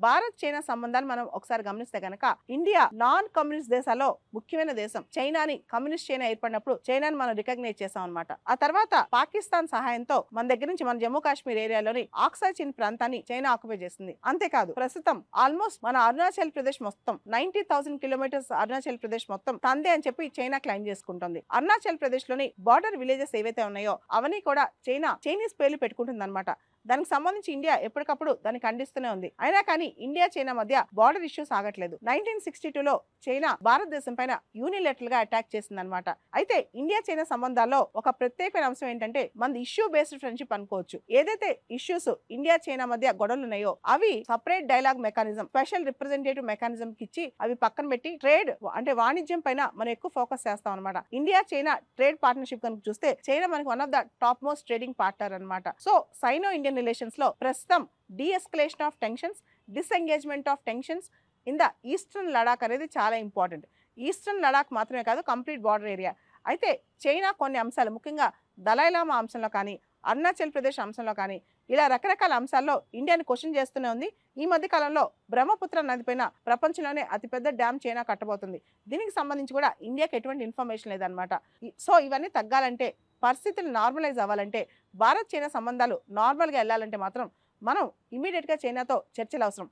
Bharat China సంబంధాలు మనం ఒకసారి గమనిస్తే గనక ఇండియా నాన్ కమ్యూనిస్ట్ దేశాల్లో ముఖ్యమైన దేశం. చైనాని కమ్యూనిస్ట్ చైనా ఏర్పడినప్పుడు చైనాని మనం రికగ్నైజ్ చేసాం అన్నమాట. ఆ తర్వాత పాకిస్తాన్ సహాయంతో మన దగ్గర నుంచి మన జమ్మూ కాశ్మీర్ ఏరియాలోని ఆక్సాయ్ చిన్ ప్రాంతాన్ని చైనా ఆక్యుపై చేసింది. అంతేకాదు ప్రస్తుతం ఆల్మోస్ట్ మన అరుణాచల్ ప్రదేశ్ మొత్తం 90,000 కిలోమీటర్స్ అరుణాచల్ ప్రదేశ్ మొత్తం తందే అని చెప్పి చైనా క్లైమ్ చేసుకుంటుంది. అరుణాచల్ ప్రదేశ్ లోని బార్డర్ విలేజెస్ ఏవైతే ఉన్నాయో అవన్నీ కూడా చైనీస్ పేర్లు పెట్టుకుంటుంది అనమాట. దానికి సంబంధించి ఇండియా ఎప్పటికప్పుడు దాన్ని ఖండిస్తూనే ఉంది. అయినా కానీ ఇండియా చైనా మధ్య బార్డర్ ఇష్యూస్ ఆగట్లేదు. 1962లో చైనా భారతదేశం పైన యూనిలేటరల్ గా అటాక్ చేసింది అనమాట. అయితే ఇండియా చైనా సంబంధాల్లో ఒక ప్రత్యేకమైన అంశం ఏంటంటే మనది ఇష్యూ బేస్డ్ ఫ్రెండ్షిప్ అనుకోవచ్చు. ఏదైతే ఇష్యూస్ ఇండియా చైనా మధ్య గొడవలు ఉన్నాయో అవి separate dialogue mechanism, special representative mechanism కి ఇచ్చి అవి పక్కన పెట్టి ట్రేడ్ అంటే వాణిజ్యం పైన మనం ఎక్కువ ఫోకస్ చేస్తాం అనమాట. ఇండియా చైనా ట్రేడ్ పార్ట్నర్షిప్ కనుక చూస్తే చైనా మనకి one of the top most trading partner అనమాట. సో సైనో ఇండియన్ రిలేషన్స్ లో ప్రస్తుతం deescalation of tensions, disengagement of tensions in the eastern Ladakh అనేది చాలా ఇంపార్టెంట్. ఈస్టర్న్ లడాక్ మాత్రమే కాదు, కంప్లీట్ బార్డర్ ఏరియా. అయితే చైనా కొన్ని అంశాలు ముఖ్యంగా దలైలామా అంశంలో కానీ అరుణాచల్ ప్రదేశ్ అంశంలో కానీ ఇలా రకరకాల అంశాల్లో ఇండియాని క్వశ్చన్ చేస్తూనే ఉంది. ఈ మధ్య కాలంలో బ్రహ్మపుత్ర నది పైన ప్రపంచంలోనే అతిపెద్ద డ్యామ్ చైనా కట్టబోతుంది. దీనికి సంబంధించి కూడా ఇండియాకి ఎటువంటి ఇన్ఫర్మేషన్ లేదనమాట. సో ఇవన్నీ తగ్గాలంటే, పరిస్థితులు నార్మలైజ్ అవ్వాలంటే, భారత్ చైనా సంబంధాలు నార్మల్గా వెళ్ళాలంటే మాత్రం మనం ఇమీడియట్గా చైనాతో చర్చలు అవసరం.